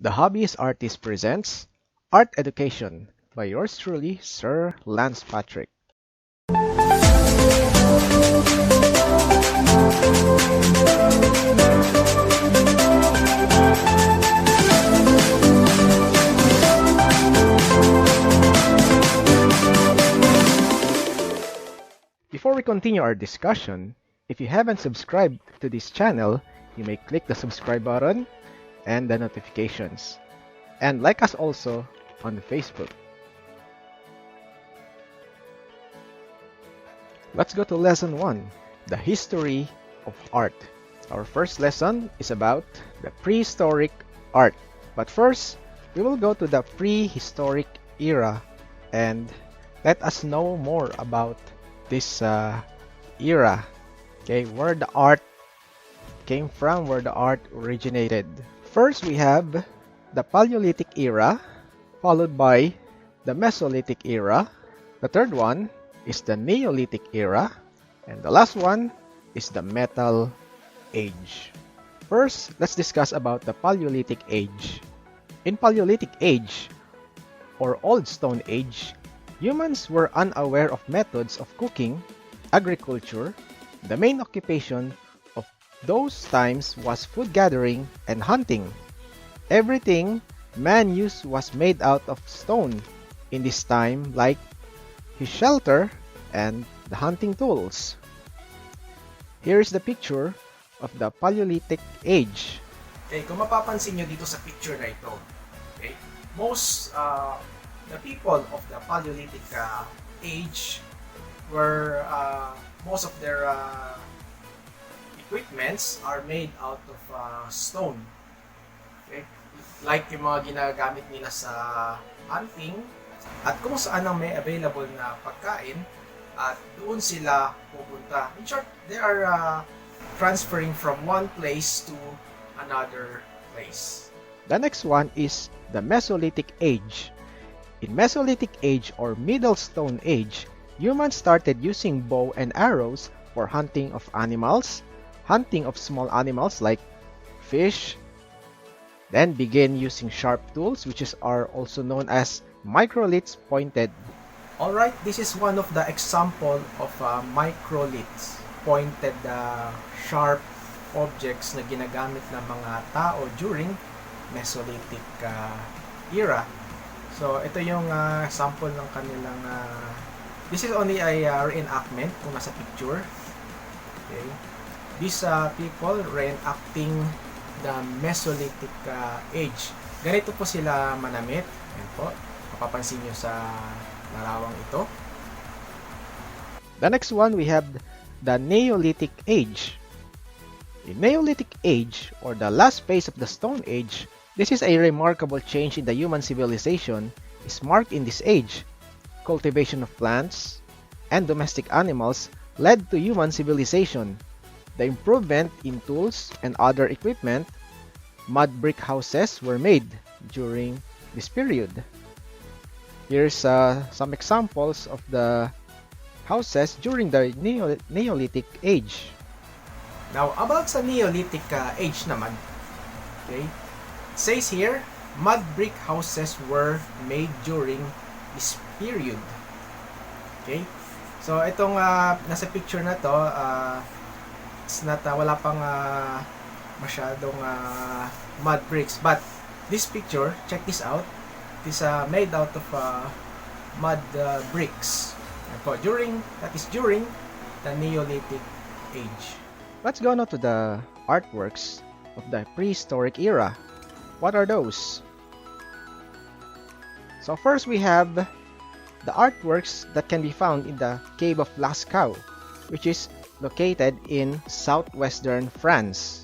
The Hobbyist Artist presents Art Education by yours truly, Sir Lance Patrick. Before we continue our discussion, if you haven't subscribed to this channel, you may click the subscribe button and the notifications. And like us also on Facebook. Let's go to Lesson 1, the History of Art. Our first lesson is about the Prehistoric Art. But first, we will go to the Prehistoric Era and let us know more about this era. Okay, where the art came from, where the art originated. First, we have the Paleolithic Era, followed by the Mesolithic Era. The third one is the Neolithic Era, and the last one is the Metal Age. First, let's discuss about the Paleolithic Age. In Paleolithic Age, or Old Stone Age, humans were unaware of methods of cooking, agriculture. The main occupation of those times was food gathering and hunting. Everything man used was made out of stone in this time, like his shelter and the hunting tools. Here is the picture of the Paleolithic Age. Okay, kung mapapansin nyo dito sa picture na ito, okay, most the people of the Paleolithic Age were most of their equipments are made out of stone. Okay? Like yung mga ginagamit nila sa hunting at kung saan ang may available na pagkain at doon sila pupunta. In short, they are transferring from one place to another place. The next one is the Mesolithic Age. In Mesolithic Age or Middle Stone Age, humans started using bow and arrows for hunting of animals, hunting of small animals like fish, then began using sharp tools which are also known as microliths pointed. Alright, this is one of the example of microliths, pointed sharp objects na ginagamit ng mga tao during Mesolithic era. So ito yung sample ng kanilang this is only a reenactment kung nasa picture. Okay. These people reenacting the Mesolithic Age. Ganito po sila manamit. Ayan po. Mapapansin nyo sa larawang ito. The next one, we have the Neolithic Age. The Neolithic Age, or the last phase of the Stone Age, this is a remarkable change in the human civilization, is marked in this age. Cultivation of plants and domestic animals led to human civilization. The improvement in tools and other equipment, mud brick houses were made during this period. Here's some examples of the houses during the Neolithic Age. Now, about sa Neolithic Age naman, okay, it says here, mud brick houses were made during this period. Okay? So, itong nasa picture na to, it's not, wala pang masyadong mud bricks. But, this picture, check this out, is made out of mud bricks. That is during the Neolithic Age. Let's go now to the artworks of the Prehistoric Era. What are those? So first we have the artworks that can be found in the cave of Lascaux, which is located in southwestern France.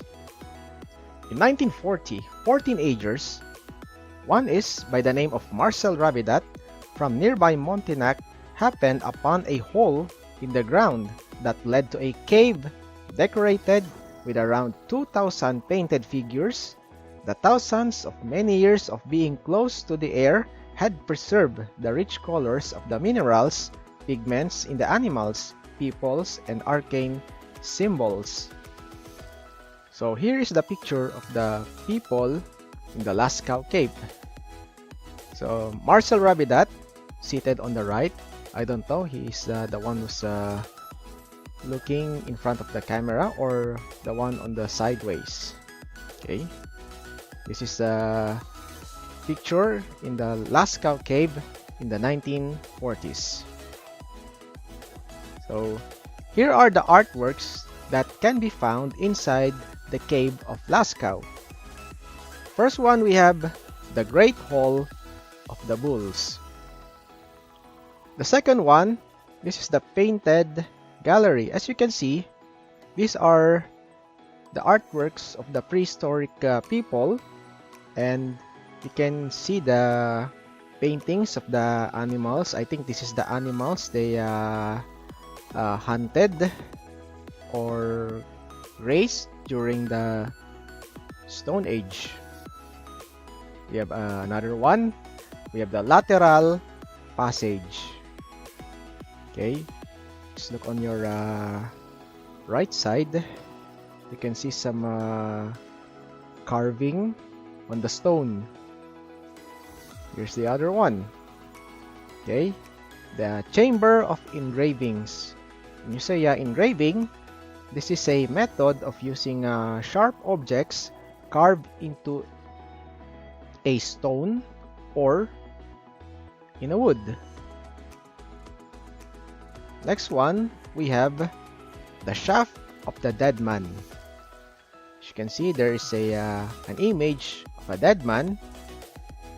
In 1940, 14 agers, one is by the name of Marcel Ravidat from nearby Montignac, happened upon a hole in the ground that led to a cave decorated with around 2,000 painted figures. The thousands of many years of being close to the air had preserved the rich colors of the minerals, pigments in the animals, peoples, and arcane symbols. So here is the picture of the people in the Lascaux cave. So Marcel Ravidat, seated on the right. I don't know, he is the one who's looking in front of the camera or the one on the sideways. Okay, this is a picture in the Lascaux cave in the 1940s. So here are the artworks that can be found inside the cave of Lascaux. First one, we have the Great Hall of the Bulls. The second one, this is the painted gallery. As you can see, these are the artworks of the prehistoric people, and you can see the paintings of the animals. I think this is the animals they hunted or raised during the Stone Age. We have another one. We have the lateral passage. Okay, just look on your right side. You can see some carving on the stone. Here's the other one. Okay, the chamber of engravings. When you say engraving, this is a method of using sharp objects carved into a stone or in a wood. Next one, we have the shaft of the dead man. As you can see, there is an image of a dead man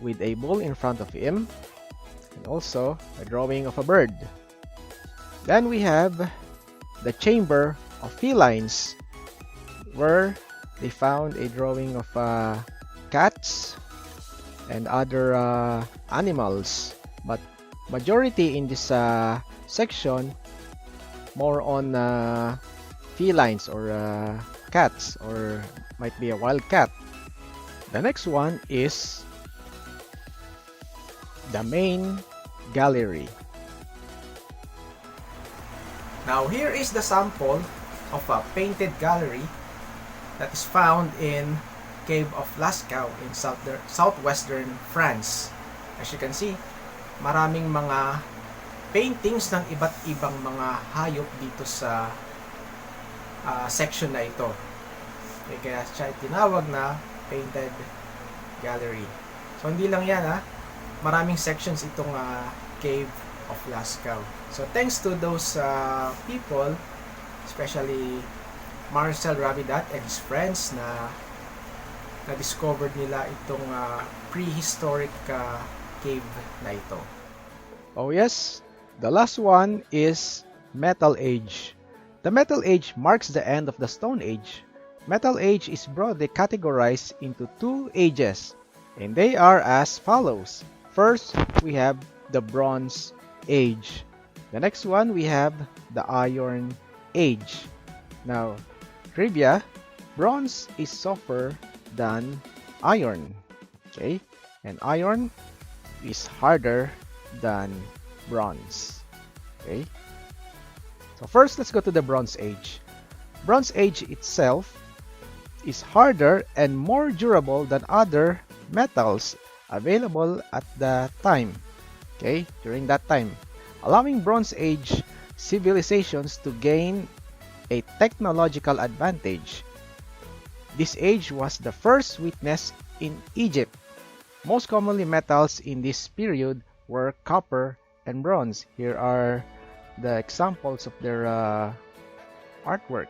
with a bull in front of him, and also a drawing of a bird. Then we have the chamber of felines, where they found a drawing of cats and other animals, but majority in this section more on felines or cats, or might be a wild cat. The next one is the main gallery. Now here is the sample of a painted gallery that is found in Cave of Lascaux in southwestern France. As you can see, maraming mga paintings ng iba't ibang mga hayop dito sa section na ito. Kaya siya tinawag na painted gallery. So hindi lang yan maraming sections itong Cave of Lascaux. So thanks to those people, especially Marcel Ravidat and his friends, na discovered nila itong prehistoric cave na ito. Oh yes, the last one is Metal Age. The Metal Age marks the end of the Stone Age. Metal Age is broadly categorized into two ages, and they are as follows. First, we have the Bronze Age. The next one, we have the Iron Age. Now, trivia, bronze is softer than iron. Okay? And iron is harder than bronze. Okay? So first, let's go to the Bronze Age. Bronze Age itself is harder and more durable than other metals available at the time. Okay? During that time, allowing Bronze Age civilizations to gain a technological advantage. This age was the first witnessed in Egypt. Most commonly metals in this period were copper and bronze. Here are the examples of their artwork.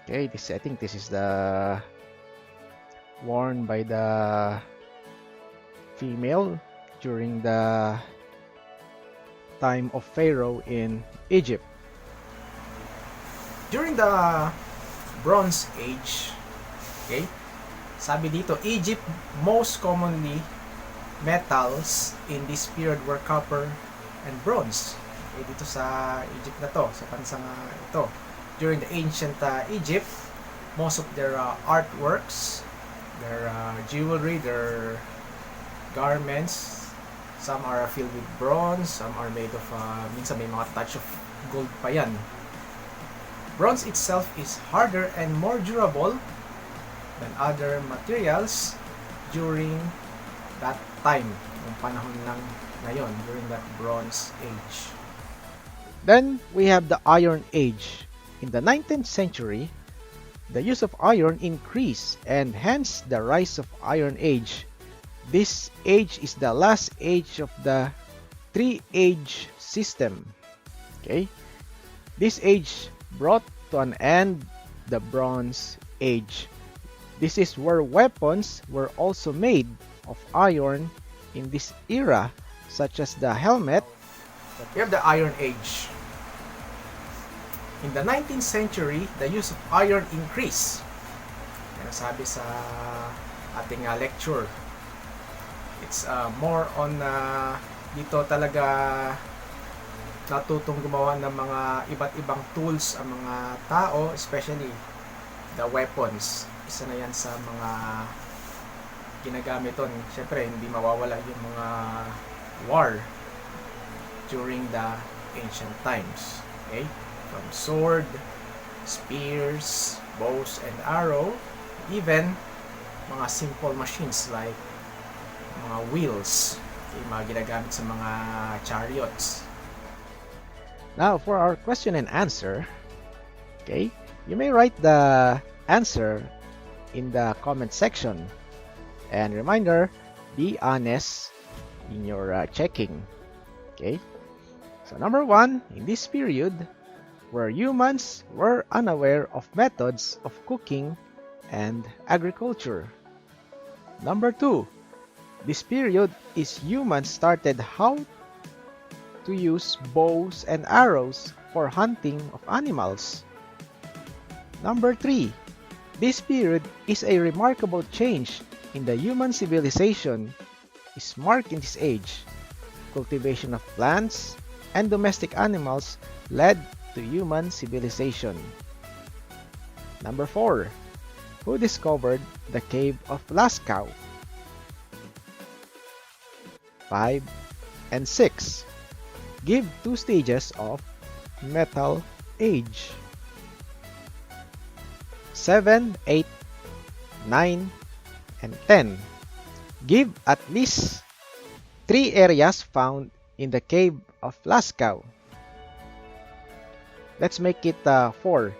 Okay, I think this is the worn by the female during the time of Pharaoh in Egypt. During the Bronze Age, okay, sabi dito, Egypt, most commonly metals in this period were copper and bronze. Okay, dito sa Egypt na to, sa bansang ito. During the ancient Egypt, most of their artworks, their jewelry, their garments, some are filled with bronze, some are made of, minsan may mga touch of gold pa yan. Bronze itself is harder and more durable than other materials during that time, yung panahon ng ngayon, during that Bronze Age. Then we have the Iron Age. In the 19th century, the use of iron increased and hence the rise of Iron Age. This age is the last age of the three-age system. Okay? This age brought to an end the Bronze Age. This is where weapons were also made of iron in this era, such as the helmet. We have the Iron Age. In the 19th century, the use of iron increased. Yan ang sabi sa ating lecture. It's more on dito talaga natutong gumawa ng mga iba't ibang tools ang mga tao, especially the weapons. Isa na yan sa mga ginagamit doon. Siyempre, hindi mawawala yung mga war during the ancient times. Okay? From sword, spears, bows and arrow, even mga simple machines like mga wheels, okay, mga ginagamit sa mga chariots. Now for our question and answer, okay, you may write the answer in the comment section. And reminder, be honest in your checking. Okay, so number 1, in this period, where humans were unaware of methods of cooking and agriculture. Number 2, this period is humans started how to use bows and arrows for hunting of animals. Number 3, this period is a remarkable change in the human civilization is marked in this age. Cultivation of plants and domestic animals led to human civilization. Number 4, who discovered the cave of Lascaux? 5 and 6, give 2 stages of Metal Age. 7, 8, 9, and 10, give at least 3 areas found in the cave of Lascaux. Let's make it 4.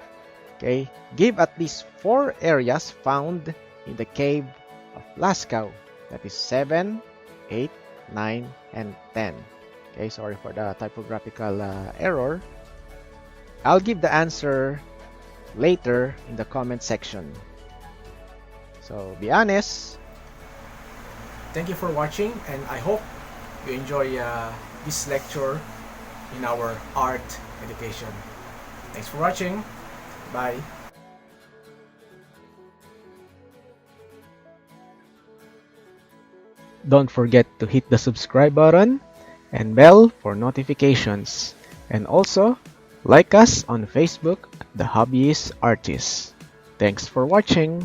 Okay, give at least 4 areas found in the cave of Lascaux. That is 7, 8, 9, and 10. Okay, sorry for the typographical error. I'll give the answer later in the comment section. So be honest. Thank you for watching, and I hope you enjoy this lecture in our art education. Thanks for watching. Bye. Don't forget to hit the subscribe button and bell for notifications. And also, like us on Facebook, The Hobbyist Artist. Thanks for watching.